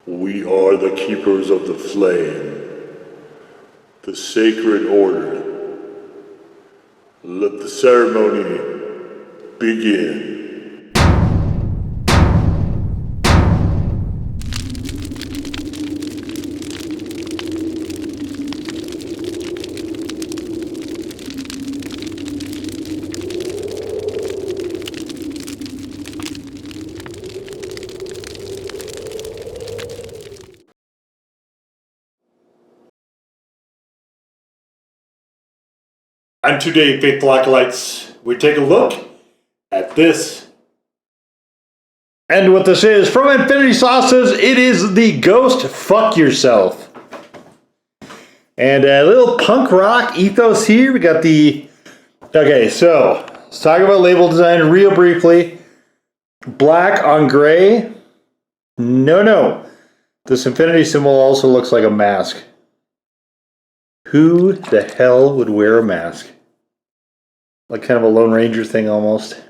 We are the keepers of the flame, the sacred order. Let the ceremony begin. And today, faithful acolytes, we take a look at this. And what this is, from Infinity Sauces, it is the Ghost Fuck Yourself. And a little punk rock ethos here. We got the... Okay, so, let's talk about label design real briefly. Black on gray. No. This infinity symbol also looks like a mask. Who the hell would wear a mask? Like kind of a Lone Ranger thing almost.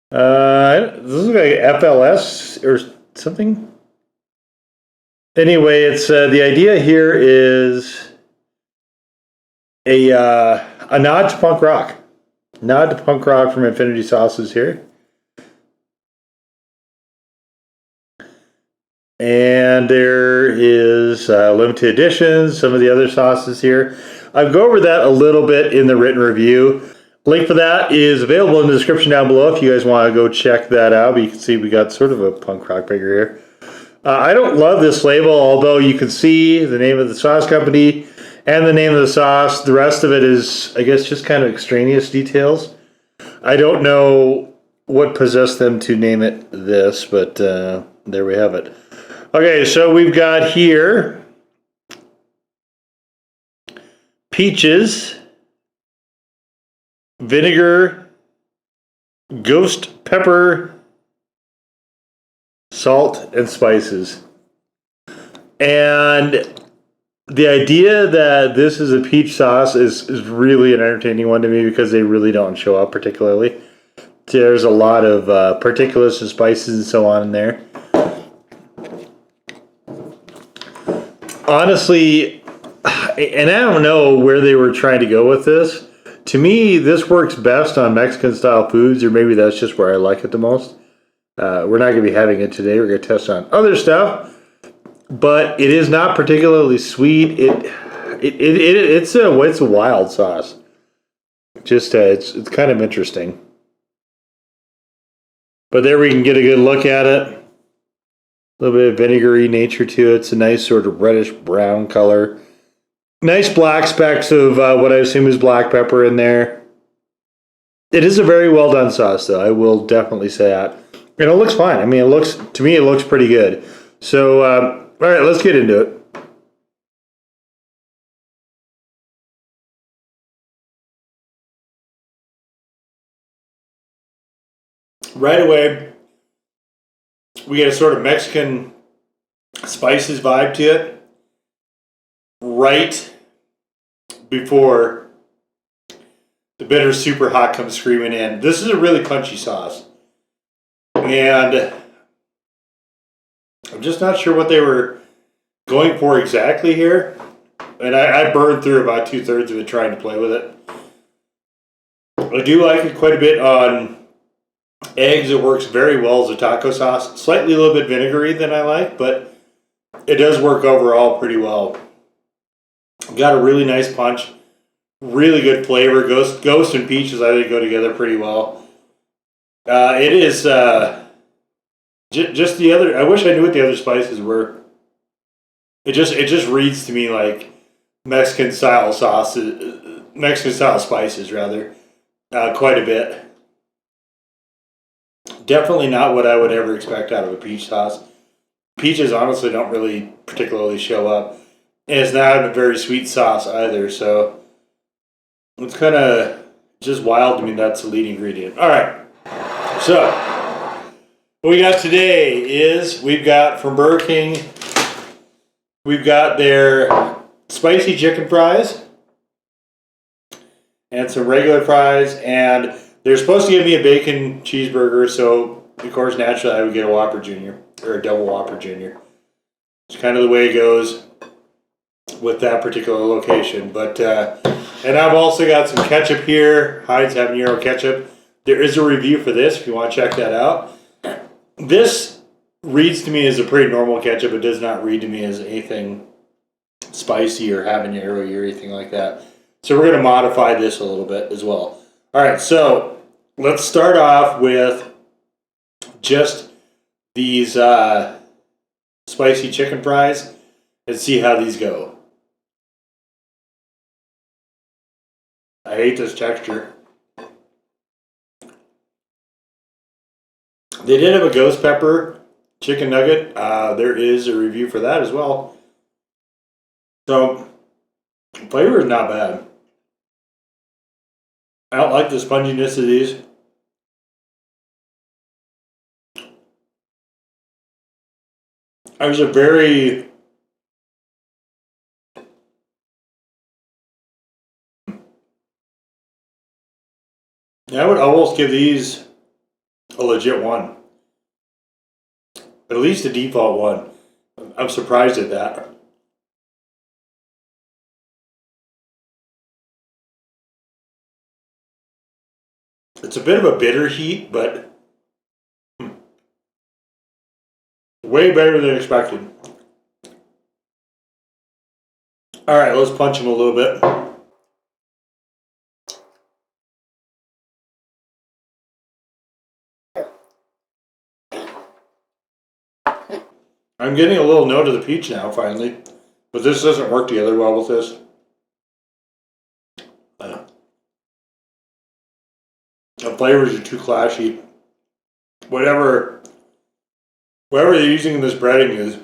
This is like FLS or something. Anyway, it's the idea here is a nod to punk rock. Nod to punk rock from Infinity Sauces here. And there is limited editions, some of the other sauces here. I'll go over that a little bit in the written review. Link for that is available in the description down below if you guys want to go check that out. But you can see we got sort of a punk rock figure here. I don't love this label, although you can see the name of the sauce company and the name of the sauce. The rest of it is, I guess, just kind of extraneous details. I don't know what possessed them to name it this, but there we have it. Okay, so we've got here peaches, vinegar, ghost pepper, salt, and spices. And the idea that this is a peach sauce is really an entertaining one to me because they really don't show up particularly. There's a lot of particulates and spices and so on in there. Honestly, and I don't know where they were trying to go with this. To me, this works best on Mexican-style foods, or maybe that's just where I like it the most. We're not going to be having it today. We're going to test on other stuff. But it is not particularly sweet. It's a wild sauce. Just it's kind of interesting. But there we can get a good look at it. A little bit of vinegary nature to it. It's a nice sort of reddish brown color. Nice black specks of what I assume is black pepper in there. It is a very well done sauce, though. I will definitely say that. And it looks fine. I mean, to me, it looks pretty good. So, all right, let's get into it. Right away, we get a sort of Mexican spices vibe to it. Right before the bitter super hot comes screaming in. This is a really punchy sauce. And I'm just not sure what they were going for exactly here. And I burned through about 2/3 of it trying to play with it. I do like it quite a bit on eggs. It works very well as a taco sauce. Slightly a little bit vinegary than I like, but it does work overall pretty well. Got a really nice punch. Really good flavor. Ghost and peaches, I think, go together pretty well. It is just the other... I wish I knew what the other spices were. It just reads to me like Mexican-style sauces... Mexican-style spices, rather. Quite a bit. Definitely not what I would ever expect out of a peach sauce. Peaches honestly don't really particularly show up. And it's not a very sweet sauce either, so it's kind of just wild to me that's the lead ingredient. All right, so what we got today is we've got from Burger King, we've got their spicy chicken fries and some regular fries, and They're supposed to give me a bacon cheeseburger, so of course naturally I would get a Whopper Jr. or a double Whopper Jr. It's kind of the way it goes with that particular location. But and I've also got some ketchup here, Heinz Habanero ketchup. There is a review for this if you want to check that out. This reads to me as a pretty normal ketchup. It does not read to me as anything spicy or habanero or anything like that. So we're going to modify this a little bit as well. All right, so let's start off with just these spicy chicken fries and see how these go. I hate this texture. They did have a ghost pepper chicken nugget. There is a review for that as well. So, flavor is not bad. I don't like the sponginess of these. There's a very I would almost give these a legit 1. At least a default 1. I'm surprised at that. It's a bit of a bitter heat, but way better than expected. All right, let's punch them a little bit. I'm getting a little note of the peach now, finally. But this doesn't work together well with this. The flavors are too clashy. Whatever they're using in this breading is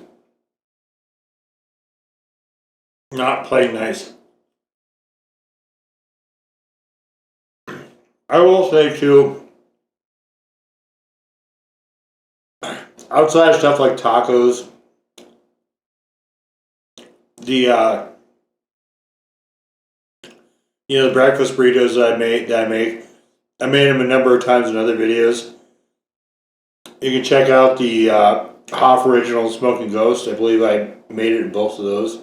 not playing nice. I will say too, outside of stuff like tacos, the the breakfast burritos that I made them a number of times in other videos. You can check out the Hoff Original Smoking Ghost. I believe I made it in both of those.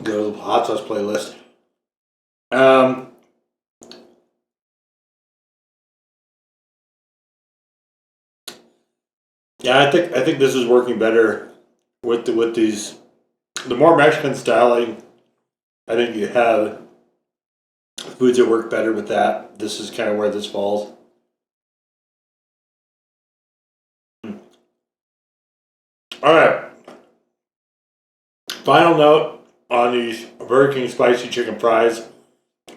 Go to the hot sauce playlist. Yeah, I think this is working better with these. The more Mexican styling, I think you have foods that work better with that. This is kind of where this falls. All right. Final note on these Burger King spicy chicken fries,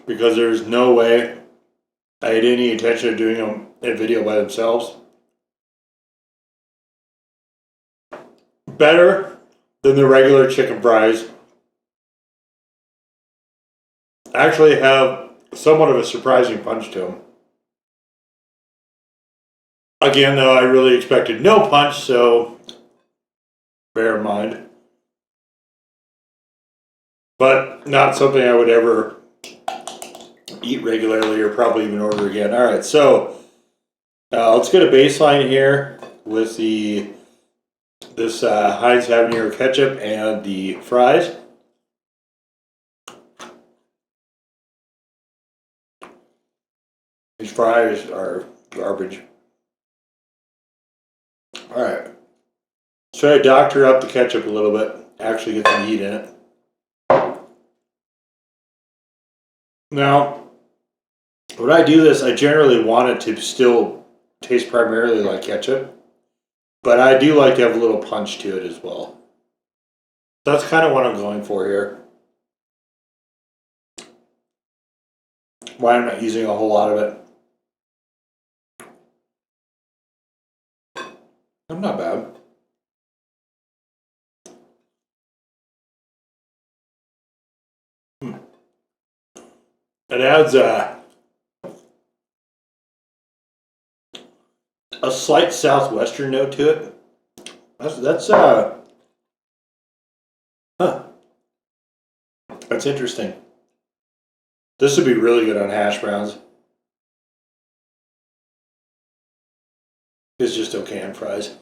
because there's no way I had any intention of doing them in a video by themselves. Better than the regular chicken fries. Actually have somewhat of a surprising punch to them. Again, though, I really expected no punch, so bear in mind. But not something I would ever eat regularly or probably even order again. All right, so let's get a baseline here with this Heinz Habanero ketchup and the fries. These fries are garbage. All right, let's try to doctor up the ketchup a little bit. Actually get some heat in it. Now, when I do this, I generally want it to still taste primarily like ketchup, but I do like to have a little punch to it as well. That's kind of what I'm going for here. Why I'm not using a whole lot of it. I'm not bad. It adds a slight southwestern note to it. That's interesting. This would be really good on hash browns. It's just no canned fries.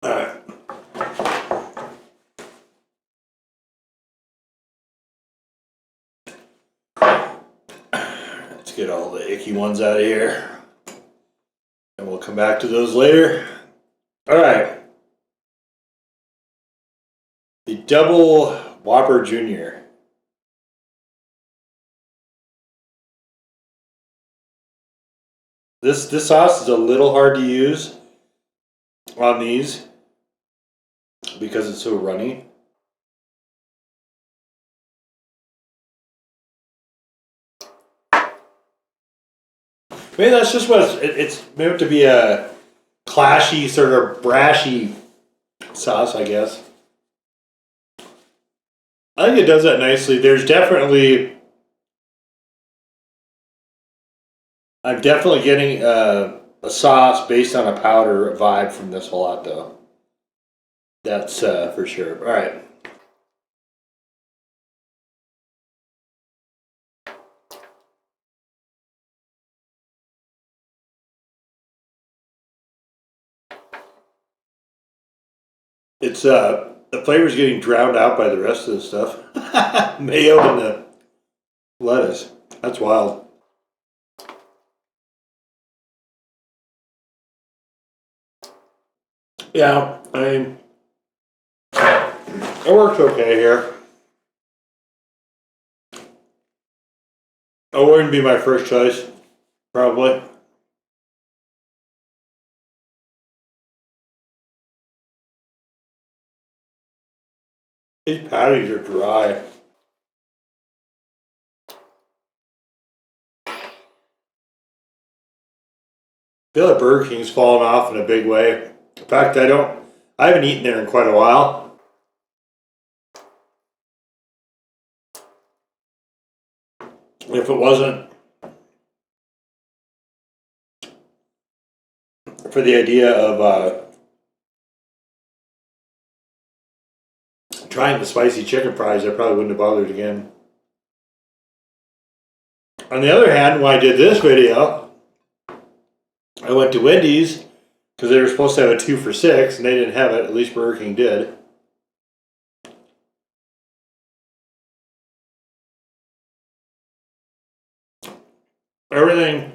All right. Let's get all the icky ones out of here. And we'll come back to those later. All right. The double Whopper Jr. This sauce is a little hard to use on these because it's so runny. Maybe that's just what it's meant to be, a clashy, sort of brashy sauce, I guess. I think it does that nicely. I'm definitely getting a sauce based on a powder vibe from this a lot, though. That's for sure. All right. It's the flavor's getting drowned out by the rest of the stuff. Mayo and the lettuce. That's wild. Yeah, I mean, it works okay here. It wouldn't be my first choice, probably. These patties are dry. I feel like Burger King's fallen off in a big way. In fact, I haven't eaten there in quite a while. If it wasn't for the idea of trying the spicy chicken fries, I probably wouldn't have bothered again. On the other hand, when I did this video, I went to Wendy's because they were supposed to have a 2 for $6 and they didn't have it. At least Burger King did. Everything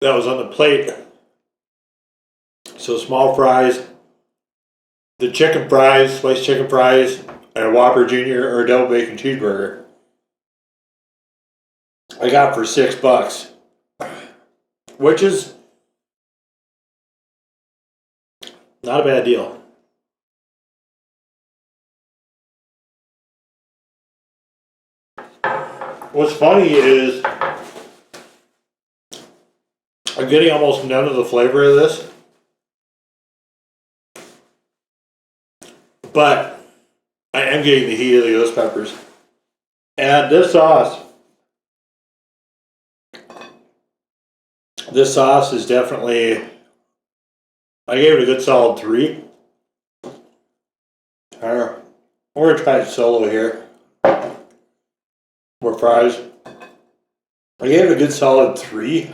that was on the plate, so small fries, the chicken fries, sliced chicken fries, and a Whopper Jr. or a double bacon cheeseburger, I got for $6, which is not a bad deal. What's funny is I'm getting almost none of the flavor of this, but I am getting the heat of the ghost peppers. And this sauce is definitely, I gave it a good solid 3. We're going to try it solo here. More fries. I gave it a good solid 3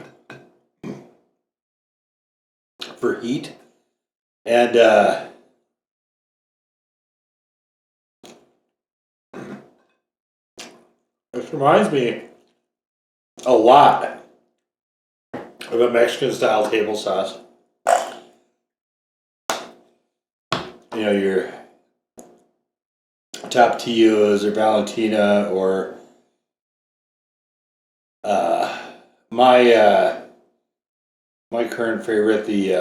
for heat. And this reminds me a lot of a Mexican style table sauce. You know, your Tapatios or Valentina or my current favorite, the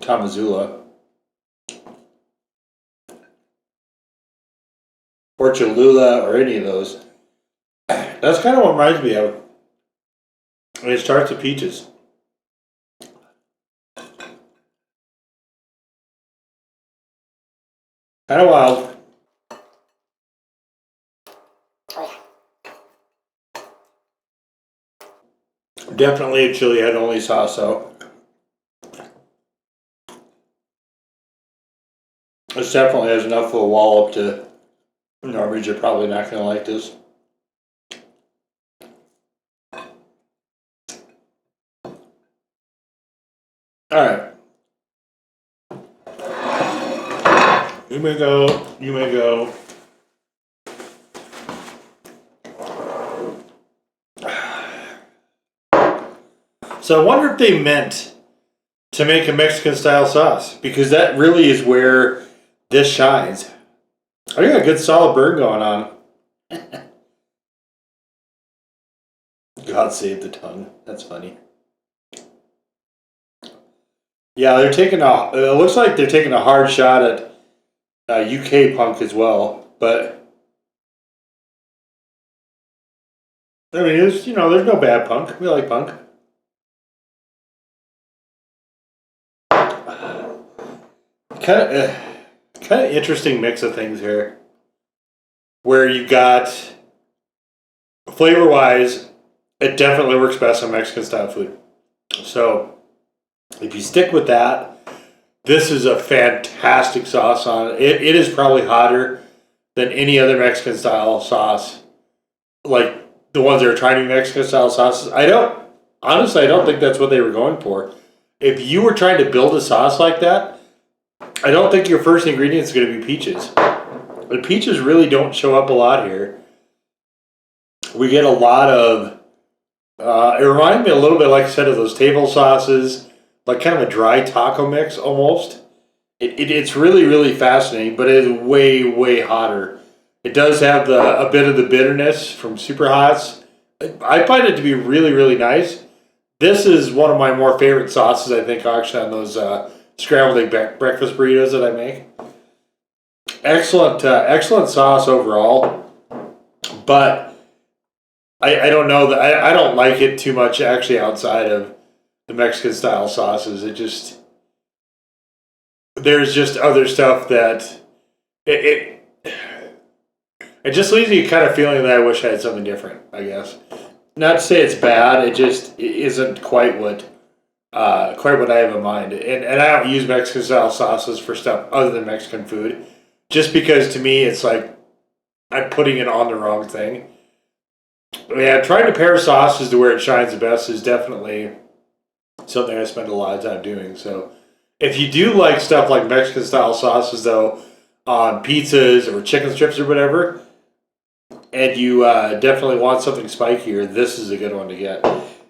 Tamazula or Cholula or any of those. That's kind of what reminds me of. And it starts with peaches. Kind of wild. Definitely a chili head only sauce though. This definitely has enough of a wallop to Normies are probably not going to like this. Alright. You may go. You may go. So I wonder if they meant to make a Mexican style sauce, because that really is where this shines. I got a good solid burn going on. God save the tongue. That's funny. Yeah, they're taking it looks like they're taking a hard shot at UK punk as well, but I mean, there's no bad punk. We like punk. Kind of interesting mix of things here, where you got flavor wise, it definitely works best on Mexican style food. So if you stick with that, this is a fantastic sauce on it. It is probably hotter than any other Mexican style sauce, like the ones that are trying to be Mexican style sauces. I don't think that's what they were going for. If you were trying to build a sauce like that, I don't think your first ingredient is going to be peaches. But peaches really don't show up a lot here. We get a lot of, it reminded me a little bit, like I said, of those table sauces, like kind of a dry taco mix almost. It's really, really fascinating, but it is way, way hotter. It does have a bit of the bitterness from Super Hots. I find it to be really, really nice. This is one of my more favorite sauces, I think, actually, on those scrambled egg breakfast burritos that I make. Excellent, excellent sauce overall, but I don't know that I don't like it too much actually outside of the Mexican style sauces. There's just other stuff that it just leaves me kind of feeling that I wish I had something different, I guess. Not to say it's bad, it isn't quite what I have in mind. And I don't use Mexican style sauces for stuff other than Mexican food, just because to me it's like I'm putting it on the wrong thing. Yeah, trying to pair sauces to where it shines the best is definitely something I spend a lot of time doing. So if you do like stuff like Mexican style sauces though, on pizzas or chicken strips or whatever, and you definitely want something spikier, this is a good one to get.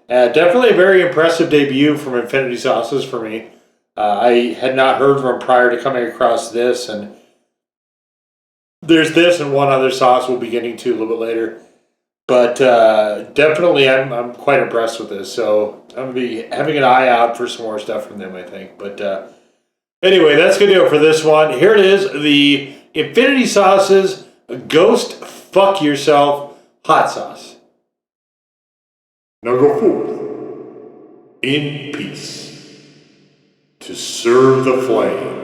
Definitely a very impressive debut from Infinity Sauces for me. I had not heard from them prior to coming across this, and there's this and one other sauce we'll be getting to a little bit later. But definitely I'm quite impressed with this, so I'm going to be having an eye out for some more stuff from them, I think. But anyway, that's going to do it for this one. Here it is, the Infinity Sauces Ghost Fuck Yourself Hot Sauce. Now go forth in peace to serve the flame.